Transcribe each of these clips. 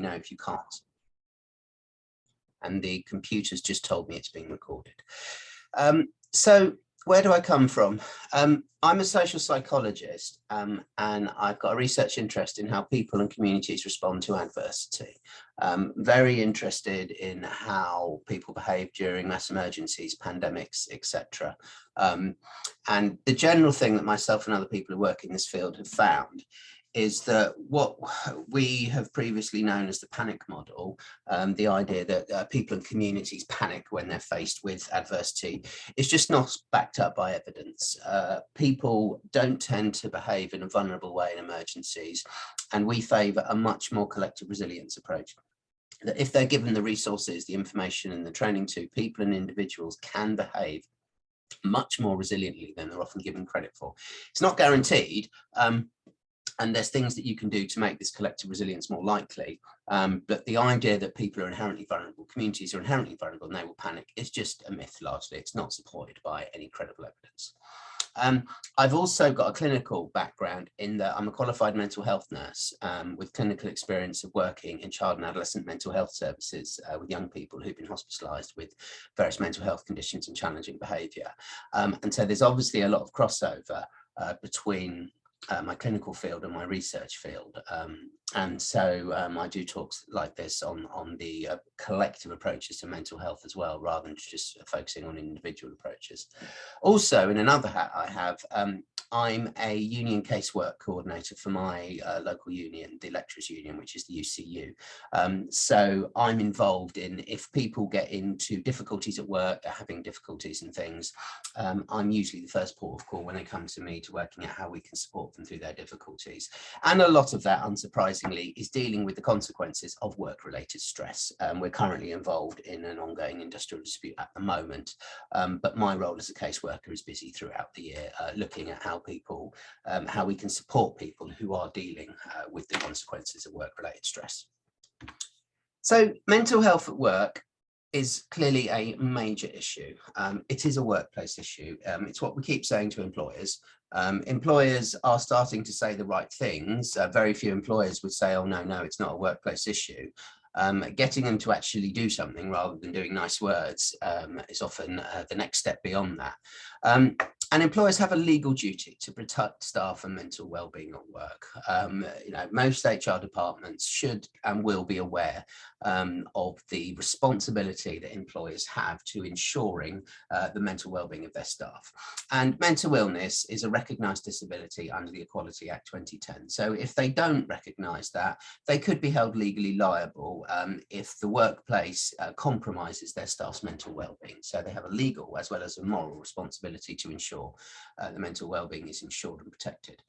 know if you can't. And the computer's just told me it's being recorded. So where do I come from? I'm a social psychologist, and I've got a research interest in how people and communities respond to adversity. Very interested in how people behave during mass emergencies, pandemics, etc. And the general thing that myself and other people who work in this field have found is that what we have previously known as the panic model, the idea that people and communities panic when they're faced with adversity, is just not backed up by evidence. People don't tend to behave in a vulnerable way in emergencies, and we favour a much more collective resilience approach. That if they're given the resources, the information and the training to, people and individuals can behave much more resiliently than they're often given credit for. It's not guaranteed, and there's things that you can do to make this collective resilience more likely. But the idea that people are inherently vulnerable, communities are inherently vulnerable and they will panic is just a myth largely. It's not supported by any credible evidence. I've also got a clinical background in that I'm a qualified mental health nurse with clinical experience of working in child and adolescent mental health services with young people who've been hospitalised with various mental health conditions and challenging behaviour. And so there's obviously a lot of crossover between my clinical field and my research field. And so I do talks like this on the collective approaches to mental health as well, rather than just focusing on individual approaches. Also, in another hat I have, I'm a union casework coordinator for my local union, the Lecturers Union, which is the UCU. So I'm involved in, if people get into difficulties at work, they're having difficulties and things, I'm usually the first port of call when they come to me to working out how we can support them through their difficulties. And a lot of that, unsurprisingly, is dealing with the consequences of work-related stress. We're currently involved in an ongoing industrial dispute at the moment, but my role as a caseworker is busy throughout the year, looking at how we can support people who are dealing with the consequences of work-related stress. So mental health at work is clearly a major issue. It is a workplace issue. It's what we keep saying to employers. Employers are starting to say the right things. Very few employers would say, oh, no, it's not a workplace issue. Getting them to actually do something rather than doing nice words is often the next step beyond that. And employers have a legal duty to protect staff and mental well-being at work. Most HR departments should and will be aware of the responsibility that employers have to ensuring the mental well-being of their staff. And mental illness is a recognised disability under the Equality Act 2010. So if they don't recognise that, they could be held legally liable if the workplace compromises their staff's mental well-being. So they have a legal as well as a moral responsibility to ensure the mental well-being is ensured and protected.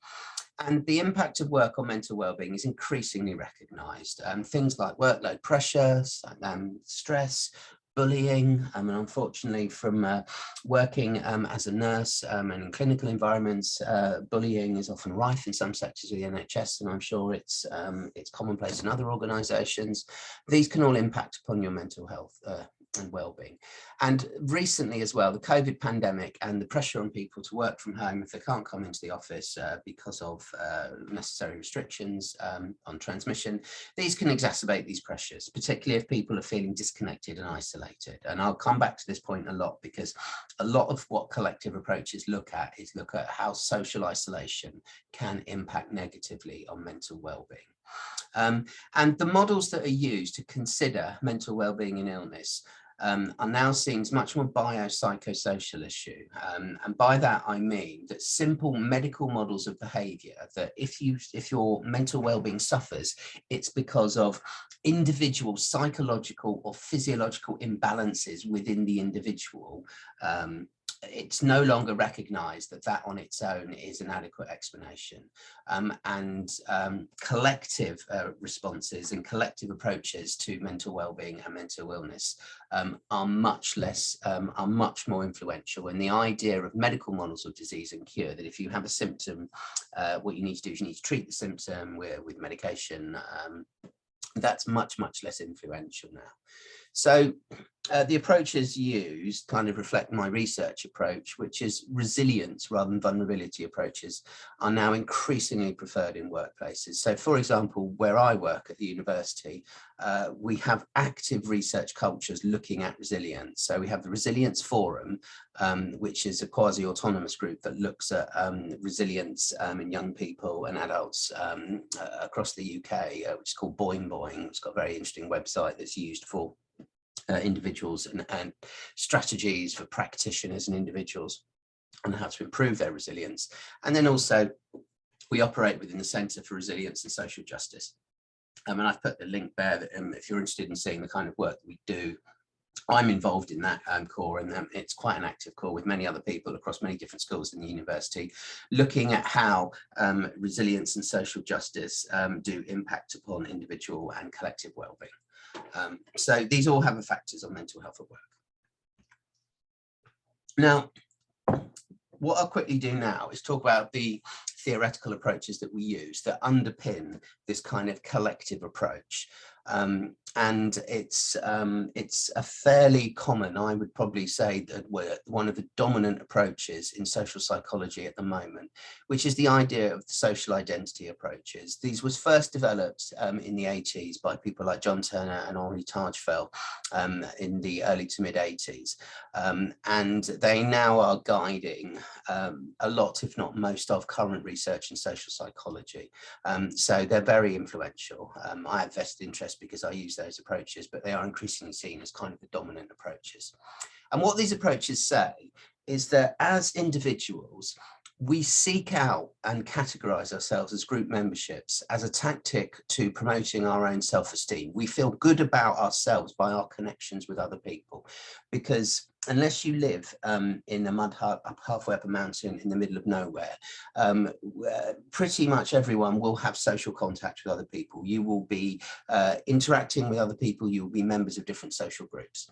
And the impact of work on mental well-being is increasingly recognised. Things like workload pressure, stress, bullying, and unfortunately from working as a nurse and in clinical environments, bullying is often rife in some sectors of the NHS, and I'm sure it's commonplace in other organisations. These can all impact upon your mental health and well-being. And recently as well, the COVID pandemic and the pressure on people to work from home if they can't come into the office because of necessary restrictions on transmission, these can exacerbate these pressures, particularly if people are feeling disconnected and isolated. And I'll come back to this point a lot, because a lot of what collective approaches look at how social isolation can impact negatively on mental well-being. And the models that are used to consider mental well-being in illness are now seen as much more biopsychosocial issue. And by that, I mean that simple medical models of behaviour, that if your mental well-being suffers, it's because of individual psychological or physiological imbalances within the individual. It's no longer recognised that on its own is an adequate explanation, and collective responses and collective approaches to mental well-being and mental illness are much more influential. And the idea of medical models of disease and cure, that if you have a symptom, what you need to do is you need to treat the symptom with medication. That's much less influential now. So the approaches used kind of reflect my research approach, which is resilience rather than vulnerability approaches are now increasingly preferred in workplaces. So, for example, where I work at the university, we have active research cultures looking at resilience. So we have the Resilience Forum, which is a quasi-autonomous group that looks at resilience in young people and adults across the UK, which is called Boing Boing. It's got a very interesting website that's used for individuals and strategies for practitioners and individuals and how to improve their resilience. And then also we operate within the Centre for Resilience and Social Justice. And I've put the link there that if you're interested in seeing the kind of work that we do, I'm involved in that core, and it's quite an active core with many other people across many different schools in the university, looking at how resilience and social justice do impact upon individual and collective wellbeing. So these all have factors on mental health at work. Now, what I'll quickly do now is talk about the theoretical approaches that we use that underpin this kind of collective approach. And it's a fairly common, I would probably say that we're one of the dominant approaches in social psychology at the moment, which is the idea of the social identity approaches. These was first developed in the 80s by people like John Turner and Henri Tajfel in the early to mid 80s. And they now are guiding a lot, if not most, of current research in social psychology. So they're very influential. I have vested interest because I use those approaches, but they are increasingly seen as kind of the dominant approaches. And what these approaches say is that as individuals, we seek out and categorize ourselves as group memberships as a tactic to promoting our own self-esteem. We feel good about ourselves by our connections with other people, because unless you live in a mud hut up halfway up a mountain in the middle of nowhere, pretty much everyone will have social contact with other people. You will be interacting with other people. You will be members of different social groups.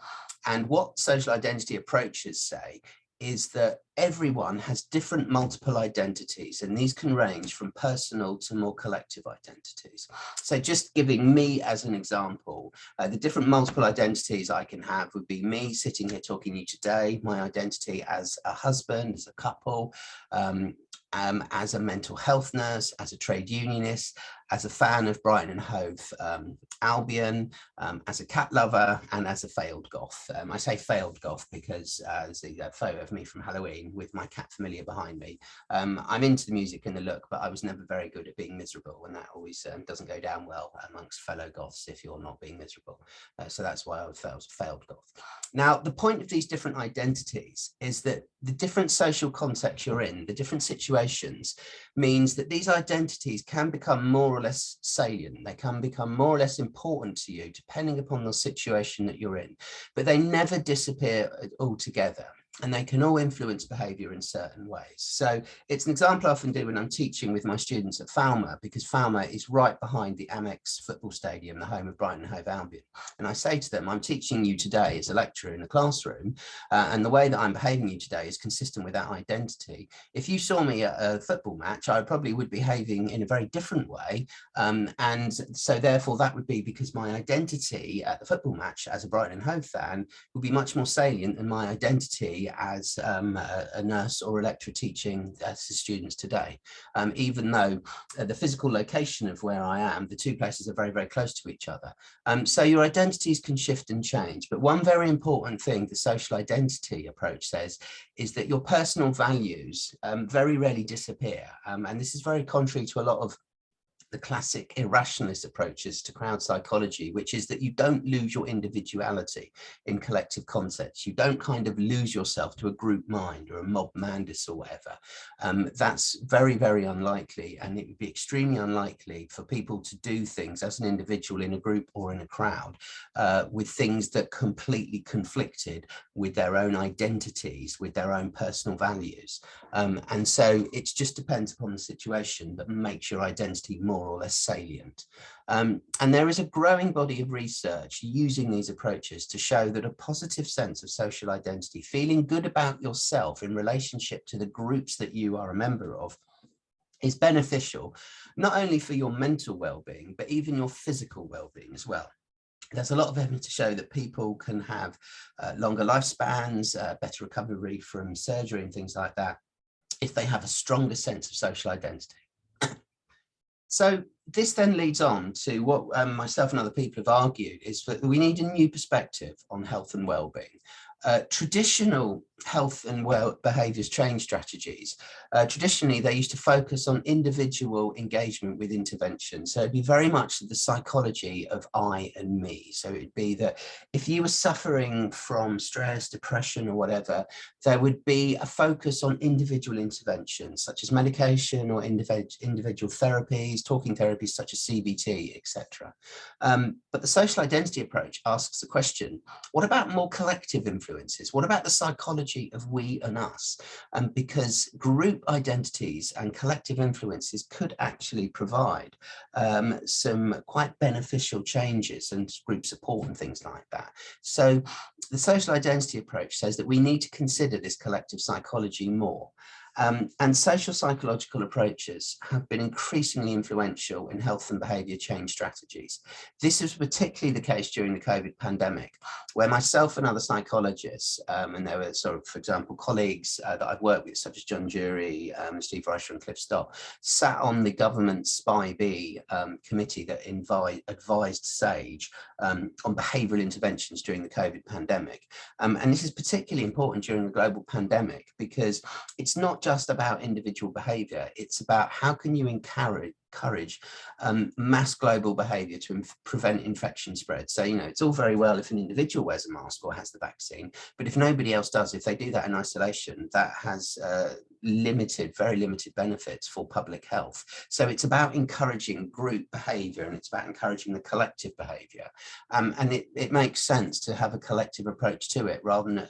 And what social identity approaches say is that everyone has different multiple identities, and these can range from personal to more collective identities. So just giving me as an example, the different multiple identities I can have would be me sitting here talking to you today, my identity as a husband, as a couple, as a mental health nurse, as a trade unionist, as a fan of Brighton and Hove Albion, as a cat lover, and as a failed goth. I say failed goth because there's a photo of me from Halloween with my cat familiar behind me. I'm into the music and the look, but I was never very good at being miserable, and that always doesn't go down well amongst fellow goths if you're not being miserable. So that's why I was failed goth. Now, the point of these different identities is that the different social context you're in, the different situations, means that these identities can become more or less salient. They can become more or less important to you depending upon the situation that you're in, but they never disappear altogether. And they can all influence behaviour in certain ways. So it's an example I often do when I'm teaching with my students at Falmer, because Falmer is right behind the Amex football stadium, the home of Brighton and Hove Albion. And I say to them, I'm teaching you today as a lecturer in a classroom, and the way that I'm behaving you today is consistent with that identity. If you saw me at a football match, I probably would be behaving in a very different way. And so therefore that would be because my identity at the football match as a Brighton and Hove fan would be much more salient than my identity as a nurse or a lecturer teaching to students today, even though the physical location of where I am, the two places are very, very close to each other. So your identities can shift and change. But one very important thing the social identity approach says is that your personal values very rarely disappear. And this is very contrary to a lot of the classic irrationalist approaches to crowd psychology, which is that you don't lose your individuality in collective concepts. You don't kind of lose yourself to a group mind or a mob mandus or whatever. That's very, very unlikely. And it would be extremely unlikely for people to do things as an individual in a group or in a crowd with things that completely conflicted with their own identities, with their own personal values. And so it just depends upon the situation that makes your identity more or less salient. And there is a growing body of research using these approaches to show that a positive sense of social identity, feeling good about yourself in relationship to the groups that you are a member of, is beneficial, not only for your mental well-being, but even your physical well-being as well. there's a lot of evidence to show that people can have longer lifespans, better recovery from surgery and things like that, if they have a stronger sense of social identity. So this then leads on to what myself and other people have argued, is that we need a new perspective on health and well-being. Traditional health and behaviours change strategies, traditionally they used to focus on individual engagement with intervention. So it'd be very much the psychology of I and me. So it'd be that if you were suffering from stress, depression or whatever, there would be a focus on individual interventions such as medication or individual therapies, talking therapies such as CBT, etc. But the social identity approach asks the question, what about more collective influences? What about the psychology of we and us? Because group identities and collective influences could actually provide some quite beneficial changes and group support and things like that. So the social identity approach says that we need to consider this collective psychology more. And social psychological approaches have been increasingly influential in health and behaviour change strategies. This was particularly the case during the COVID pandemic, where myself and other psychologists, and there were sort of, for example, colleagues that I've worked with, such as John Jury, Steve Reisher and Cliff Stott, sat on the government's SPI-B committee that advised SAGE on behavioural interventions during the COVID pandemic. And this is particularly important during the global pandemic, because it's not just about individual behaviour, it's about how can you encourage mass global behaviour to prevent infection spread. So, you know, it's all very well if an individual wears a mask or has the vaccine, but if nobody else does, if they do that in isolation, that has very limited benefits for public health. So it's about encouraging group behaviour, and it's about encouraging the collective behaviour. And it makes sense to have a collective approach to it rather than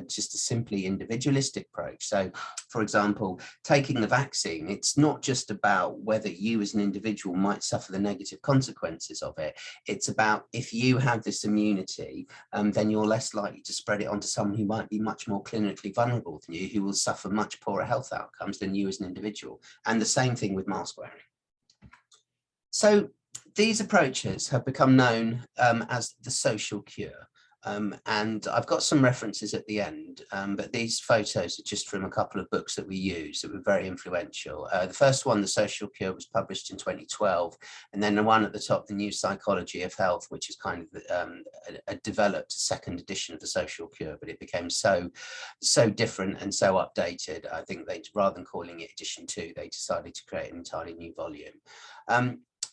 just a simply individualistic approach. So, for example, taking the vaccine, it's not just about whether you as an individual might suffer the negative consequences of it. It's about if you have this immunity, then you're less likely to spread it onto someone who might be much more clinically vulnerable than you, who will suffer much poorer health outcomes than you as an individual. And the same thing with mask wearing. So these approaches have become known as the social cure. And I've got some references at the end, but these photos are just from a couple of books that we use that were very influential. The first one, The Social Cure, was published in 2012, and then the one at the top, The New Psychology of Health, which is kind of a developed second edition of The Social Cure, but it became so different and so updated. I think they, rather than calling it edition 2, they decided to create an entirely new volume.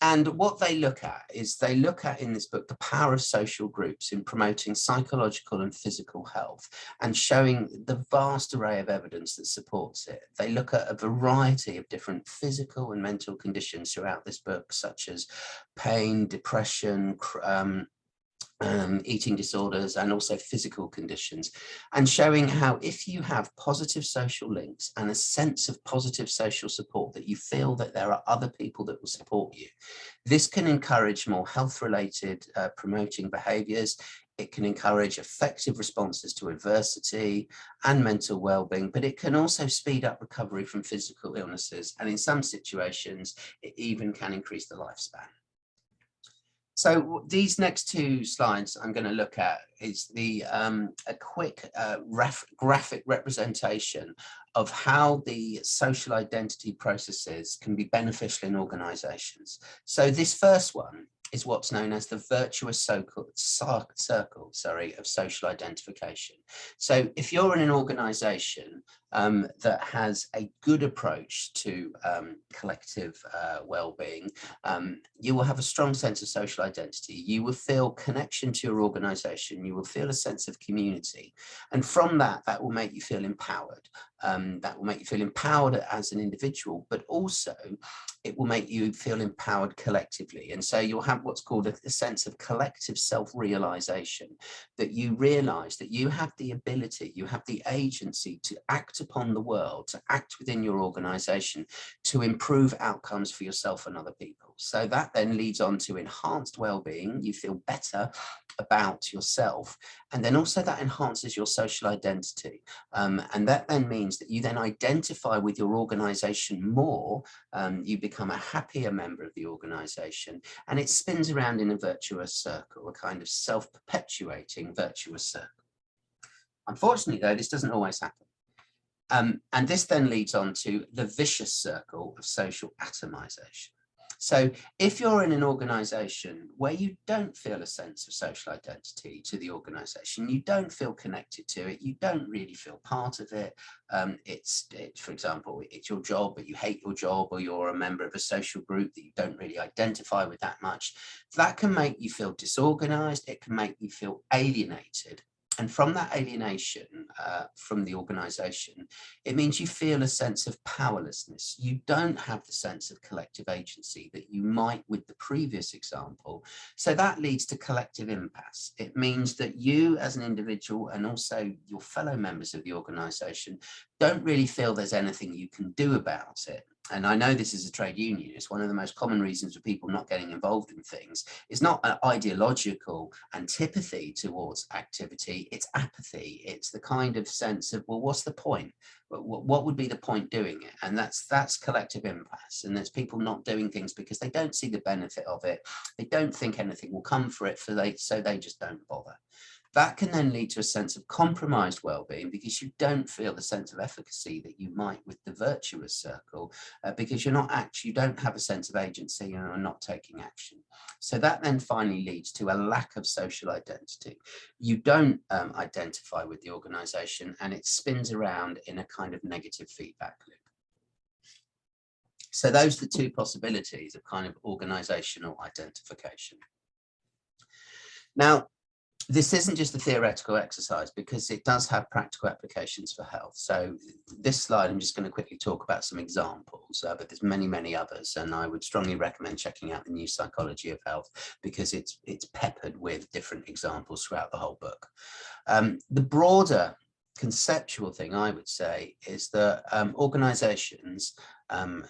And what they look at is, they look at in this book the power of social groups in promoting psychological and physical health and showing the vast array of evidence that supports it. They look at a variety of different physical and mental conditions throughout this book, such as pain, depression, eating disorders, and also physical conditions, and showing how if you have positive social links and a sense of positive social support, that you feel that there are other people that will support you, this can encourage more health-related promoting behaviours. It can encourage effective responses to adversity and mental well-being, but it can also speed up recovery from physical illnesses, and in some situations it even can increase the lifespan. So these next two slides I'm going to look at is a quick graphic representation of how the social identity processes can be beneficial in organisations. So this first one is what's known as the virtuous circle of social identification. So if you're in an organisation that has a good approach to collective well-being, you will have a strong sense of social identity. You will feel connection to your organisation. You will feel a sense of community. And from that will make you feel empowered. That will make you feel empowered as an individual, but also it will make you feel empowered collectively. And so you'll have what's called a sense of collective self-realization, that you realize that you have the ability, you have the agency to act upon the world, to act within your organization, to improve outcomes for yourself and other people. So that then leads on to enhanced well-being. You feel better about yourself, and then also that enhances your social identity, and that then means that you then identify with your organization more. You become a happier member of the organization, and it spins around in a virtuous circle, a kind of self-perpetuating virtuous circle. Unfortunately, though, this doesn't always happen. And this then leads on to the vicious circle of social atomization. So if you're in an organization where you don't feel a sense of social identity to the organization, you don't feel connected to it, you don't really feel part of it, for example, it's your job, but you hate your job, or you're a member of a social group that you don't really identify with that much, that can make you feel disorganized, it can make you feel alienated. And from that alienation from the organization, it means you feel a sense of powerlessness. You don't have the sense of collective agency that you might with the previous example. So that leads to collective impasse. It means that you as an individual and also your fellow members of the organization don't really feel there's anything you can do about it. And I know this is a trade union, it's one of the most common reasons for people not getting involved in things. It's not an ideological antipathy towards activity, it's apathy. It's the kind of sense of, well, what's the point? What would be the point doing it? And that's collective impasse. And there's people not doing things because they don't see the benefit of it. They don't think anything will come for it, so they just don't bother. That can then lead to a sense of compromised well-being because you don't feel the sense of efficacy that you might with the virtuous circle, because you don't have a sense of agency and are not taking action. So that then finally leads to a lack of social identity. You don't identify with the organization, and it spins around in a kind of negative feedback loop. So those are the two possibilities of kind of organizational identification. Now, this isn't just a theoretical exercise because it does have practical applications for health. So this slide, I'm just going to quickly talk about some examples, but there's many, many others. And I would strongly recommend checking out the New Psychology of Health because it's peppered with different examples throughout the whole book. The broader conceptual thing I would say is that organizations,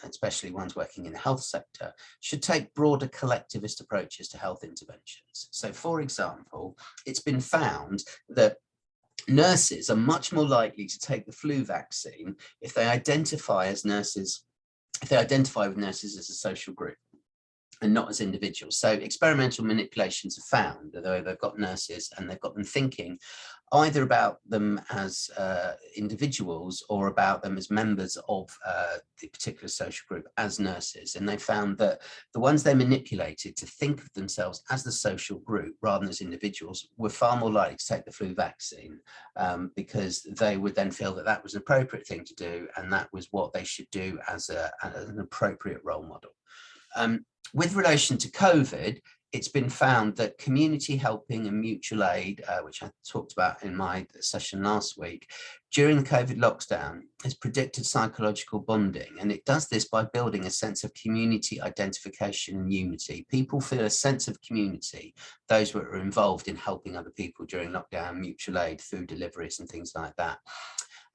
especially ones working in the health sector, should take broader collectivist approaches to health interventions. So for example, it's been found that nurses are much more likely to take the flu vaccine if they identify with nurses as a social group and not as individuals. So experimental manipulations are found, although they've got nurses and they've got them thinking either about them as individuals or about them as members of the particular social group as nurses. And they found that the ones they manipulated to think of themselves as the social group rather than as individuals were far more likely to take the flu vaccine, because they would then feel that that was an appropriate thing to do and that was what they should do as an appropriate role model. With relation to COVID, it's been found that community helping and mutual aid, which I talked about in my session last week, during the COVID lockdown has predicted psychological bonding. And it does this by building a sense of community identification and unity. People feel a sense of community, those who are involved in helping other people during lockdown, mutual aid, food deliveries and things like that.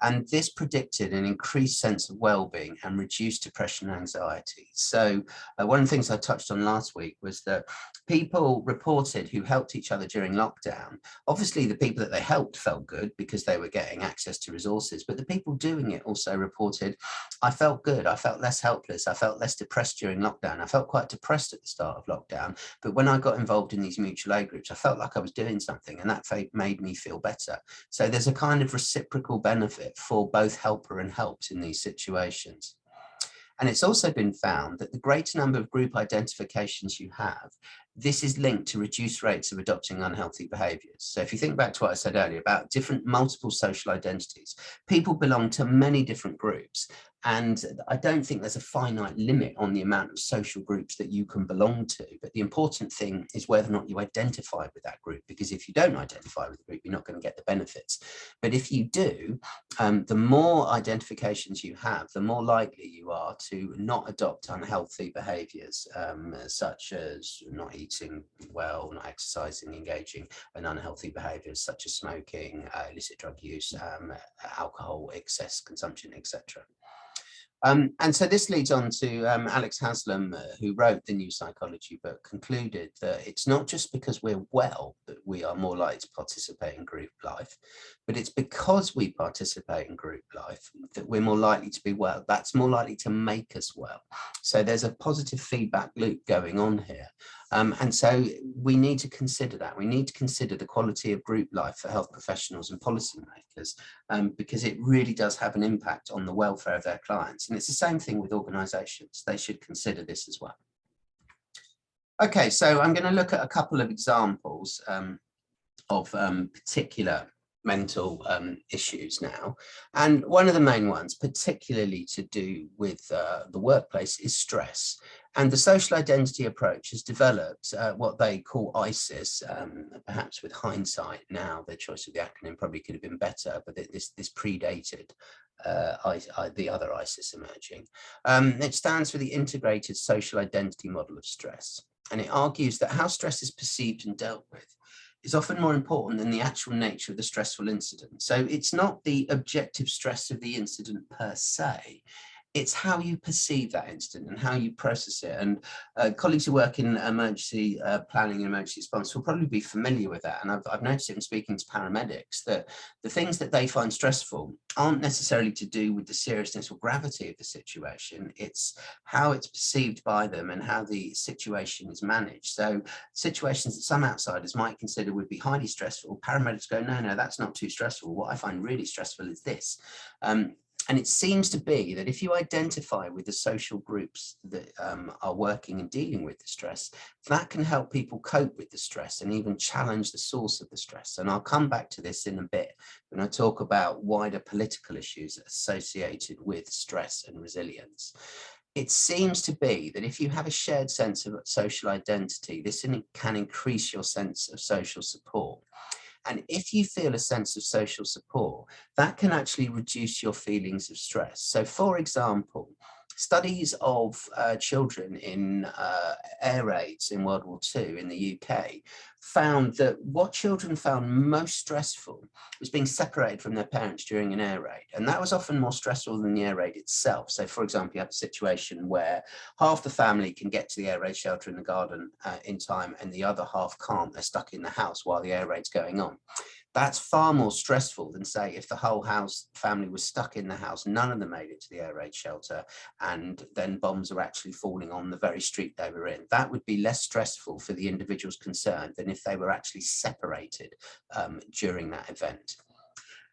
And this predicted an increased sense of well-being and reduced depression and anxiety. So one of the things I touched on last week was that people reported who helped each other during lockdown. Obviously, the people that they helped felt good because they were getting access to resources, but the people doing it also reported, I felt good, I felt less helpless, I felt less depressed during lockdown. I felt quite depressed at the start of lockdown, but when I got involved in these mutual aid groups, I felt like I was doing something and that made me feel better. So there's a kind of reciprocal benefit for both helper and helped in these situations. And it's also been found that the greater number of group identifications you have, this is linked to reduced rates of adopting unhealthy behaviours. So if you think back to what I said earlier about different multiple social identities, people belong to many different groups. And I don't think there's a finite limit on the amount of social groups that you can belong to. But the important thing is whether or not you identify with that group, because if you don't identify with the group, you're not going to get the benefits. But if you do, the more identifications you have, the more likely you are to not adopt unhealthy behaviours, such as not eating well, not exercising, engaging in unhealthy behaviours such as smoking, illicit drug use, alcohol excess consumption, etc. And so this leads on to Alex Haslam, who wrote the New Psychology book, concluded that it's not just because we're well that we are more likely to participate in group life, but it's because we participate in group life that we're more likely to be well. That's more likely to make us well. So there's a positive feedback loop going on here. And so we need to consider that. We need to consider the quality of group life for health professionals and policymakers, because it really does have an impact on the welfare of their clients. And it's the same thing with organisations. They should consider this as well. Okay, so I'm going to look at a couple of examples of particular mental issues now. And one of the main ones, particularly to do with the workplace, is stress. And the social identity approach has developed what they call ISIS, perhaps with hindsight now, the choice of the acronym probably could have been better, but this predated the other ISIS emerging. It stands for the Integrated Social Identity Model of Stress. And it argues that how stress is perceived and dealt with is often more important than the actual nature of the stressful incident. So it's not the objective stress of the incident per se, it's how you perceive that incident and how you process it. And colleagues who work in emergency planning and emergency response will probably be familiar with that. And I've noticed it in speaking to paramedics that the things that they find stressful aren't necessarily to do with the seriousness or gravity of the situation. It's how it's perceived by them and how the situation is managed. So situations that some outsiders might consider would be highly stressful, paramedics go, no, that's not too stressful. What I find really stressful is this. And it seems to be that if you identify with the social groups that are working and dealing with the stress, that can help people cope with the stress and even challenge the source of the stress. And I'll come back to this in a bit when I talk about wider political issues associated with stress and resilience. It seems to be that if you have a shared sense of social identity, this can increase your sense of social support. And if you feel a sense of social support, that can actually reduce your feelings of stress. So for example, studies of children in air raids in World War II in the UK found that what children found most stressful was being separated from their parents during an air raid. And that was often more stressful than the air raid itself. So for example, you have a situation where half the family can get to the air raid shelter in the garden in time and the other half can't. They're stuck in the house while the air raid's going on. That's far more stressful than, say, if the whole family was stuck in the house, none of them made it to the air raid shelter, and then bombs are actually falling on the very street they were in. That would be less stressful for the individuals concerned than if they were actually separated during that event.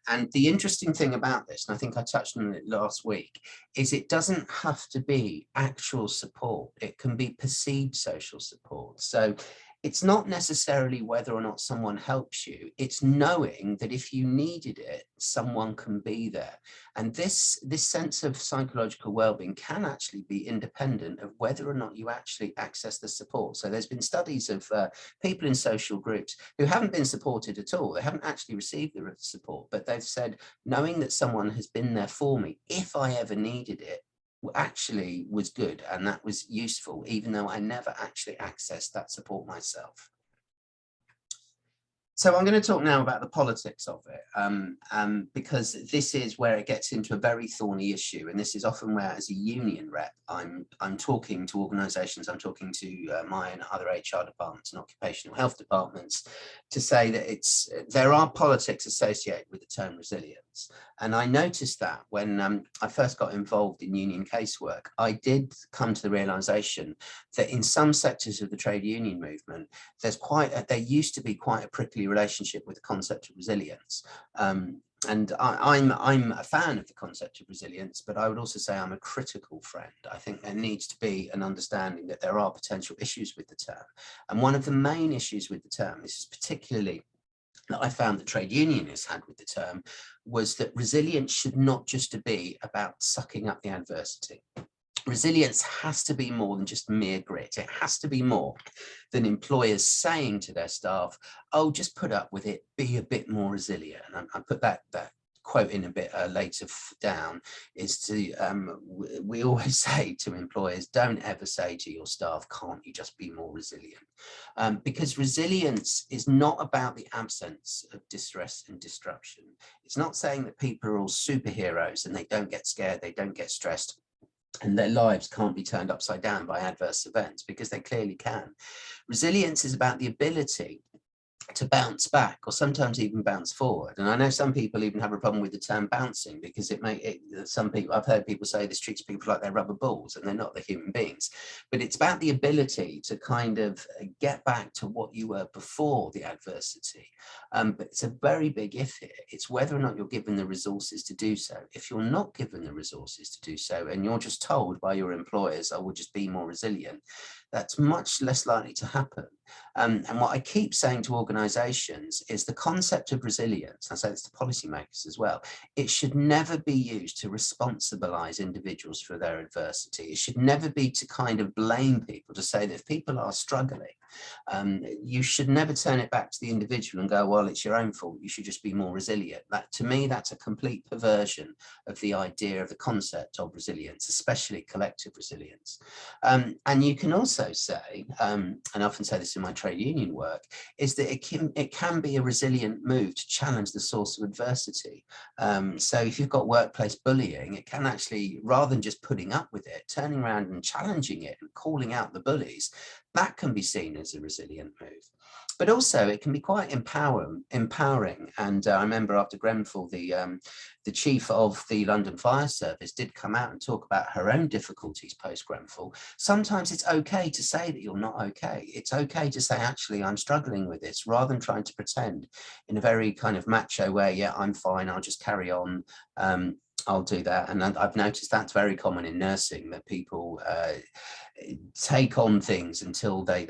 And the interesting thing about this, and I think I touched on it last week, is it doesn't have to be actual support. It can be perceived social support. So it's not necessarily whether or not someone helps you, it's knowing that if you needed it, someone can be there. And this sense of psychological well-being can actually be independent of whether or not you actually access the support. So there's been studies of people in social groups who haven't been supported at all. They haven't actually received the support, but they've said, knowing that someone has been there for me, if I ever needed it, actually was good, and that was useful, even though I never actually accessed that support myself. So I'm going to talk now about the politics of it, because this is where it gets into a very thorny issue, and this is often where, as a union rep, I'm talking to organisations, I'm talking to my and other HR departments and occupational health departments to say that there are politics associated with the term resilience. And I noticed that when I first got involved in union casework, I did come to the realisation that in some sectors of the trade union movement, there used to be quite a prickly relationship with the concept of resilience. And I'm a fan of the concept of resilience, but I would also say I'm a critical friend. I think there needs to be an understanding that there are potential issues with the term. And one of the main issues with the term, this is particularly that I found that trade unionists had with the term, was that resilience should not just be about sucking up the adversity. Resilience has to be more than just mere grit. It has to be more than employers saying to their staff, oh, just put up with it, be a bit more resilient. And I put that quote in a bit later down, is to, we always say to employers, don't ever say to your staff, can't you just be more resilient? Because resilience is not about the absence of distress and disruption. It's not saying that people are all superheroes and they don't get scared, they don't get stressed, and their lives can't be turned upside down by adverse events, because they clearly can. Resilience is about the ability to bounce back, or sometimes even bounce forward. And I know some people even have a problem with the term bouncing, because some people, I've heard people say this treats people like they're rubber balls, and they're not, the human beings. But it's about the ability to kind of get back to what you were before the adversity. But it's a very big if here. It's whether or not you're given the resources to do so. If you're not given the resources to do so, and you're just told by your employers, I will just be more resilient, that's much less likely to happen. And what I keep saying to organizations is the concept of resilience, I say this to policymakers as well, it should never be used to responsibilize individuals for their adversity. It should never be to kind of blame people, to say that if people are struggling, you should never turn it back to the individual and go, well, it's your own fault, you should just be more resilient. That, to me, that's a complete perversion of the idea of the concept of resilience, especially collective resilience. And you can also say, and I often say this in my trade union work, is that it can be a resilient move to challenge the source of adversity. So if you've got workplace bullying, it can actually, rather than just putting up with it, turning around and challenging it and calling out the bullies, that can be seen as a resilient move. But also it can be quite empowering. And I remember after Grenfell, the chief of the London Fire Service did come out and talk about her own difficulties post Grenfell. Sometimes it's okay to say that you're not okay. It's okay to say, actually, I'm struggling with this, rather than trying to pretend in a very kind of macho way, yeah, I'm fine, I'll just carry on. I'll do that. And I've noticed that's very common in nursing, that people take on things until they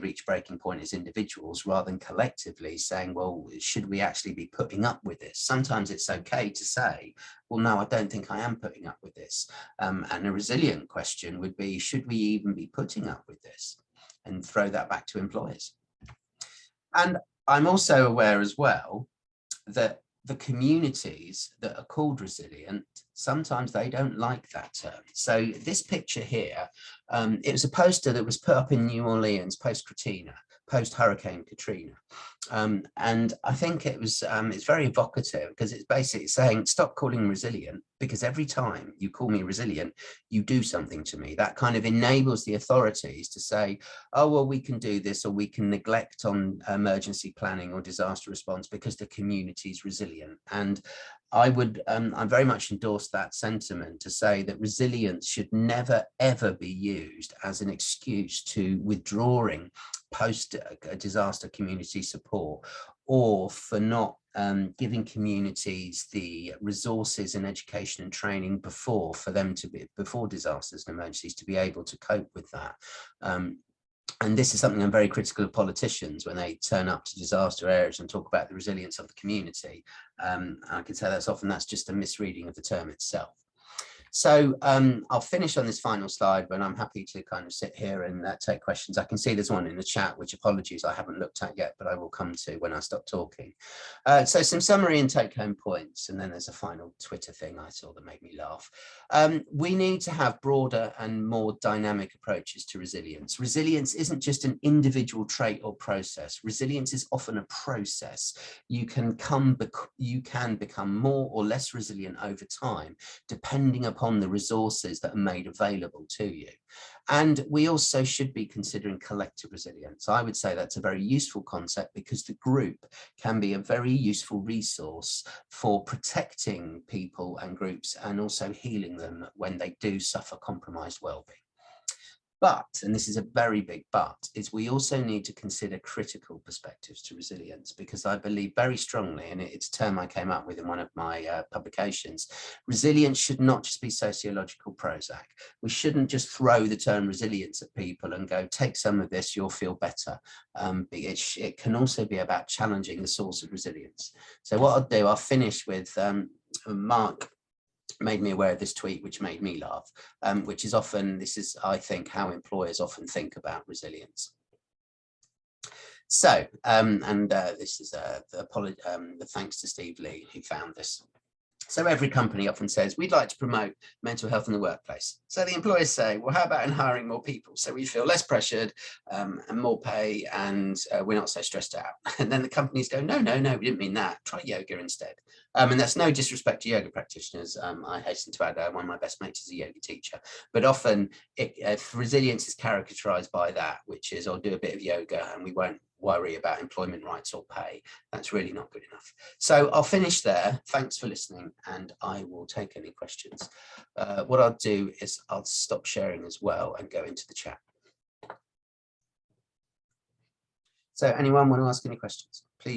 reach breaking point as individuals, rather than collectively saying, well, should we actually be putting up with this? Sometimes it's okay to say, well, no, I don't think I am putting up with this. And a resilient question would be, should we even be putting up with this? And throw that back to employers. And I'm also aware as well that the communities that are called resilient, sometimes they don't like that term. So this picture here, it was a poster that was put up in New Orleans post-Katrina, post-Hurricane Katrina. And I think it was, it's very evocative, because it's basically saying, stop calling me resilient, because every time you call me resilient, you do something to me. That kind of enables the authorities to say, oh, well, we can do this, or we can neglect on emergency planning or disaster response because the community is resilient. And I would, I very much endorse that sentiment, to say that resilience should never, ever be used as an excuse to withdrawing post-disaster community support, or for not giving communities the resources and education and training before disasters and emergencies to be able to cope with that. And this is something I'm very critical of politicians when they turn up to disaster areas and talk about the resilience of the community. I can say that's just a misreading of the term itself. So I'll finish on this final slide, but I'm happy to kind of sit here and take questions. I can see there's one in the chat, which, apologies, I haven't looked at yet, but I will come to when I stop talking. So some summary and take home points, and then there's a final Twitter thing I saw that made me laugh. We need to have broader and more dynamic approaches to resilience. Resilience isn't just an individual trait or process. Resilience is often a process. You can become more or less resilient over time, depending upon the resources that are made available to you. And we also should be considering collective resilience. I would say that's a very useful concept, because the group can be a very useful resource for protecting people and groups, and also healing them when they do suffer compromised well-being. But, and this is a very big but, is we also need to consider critical perspectives to resilience, because I believe very strongly, and it's a term I came up with in one of my publications, resilience should not just be sociological Prozac. We shouldn't just throw the term resilience at people and go, take some of this, you'll feel better. It can also be about challenging the source of resilience. So what I'll do, I'll finish with Mark made me aware of this tweet, which made me laugh, which is often, this is, I think, how employers often think about resilience. So, this is the thanks to Steve Lee, who found this. So every company often says, we'd like to promote mental health in the workplace. So the employers say, well, how about in hiring more people? So we feel less pressured and more pay, and we're not so stressed out. And then the companies go, no, no, no, we didn't mean that. Try yoga instead. And that's no disrespect to yoga practitioners. I hasten to add, one of my best mates is a yoga teacher. But often if resilience is caricaturized by that, which is, I'll do a bit of yoga and we won't worry about employment rights or pay, that's really not good enough. So I'll finish there. Thanks for listening, and I will take any questions. What I'll do is I'll stop sharing as well and go into the chat. So anyone want to ask any questions? Please.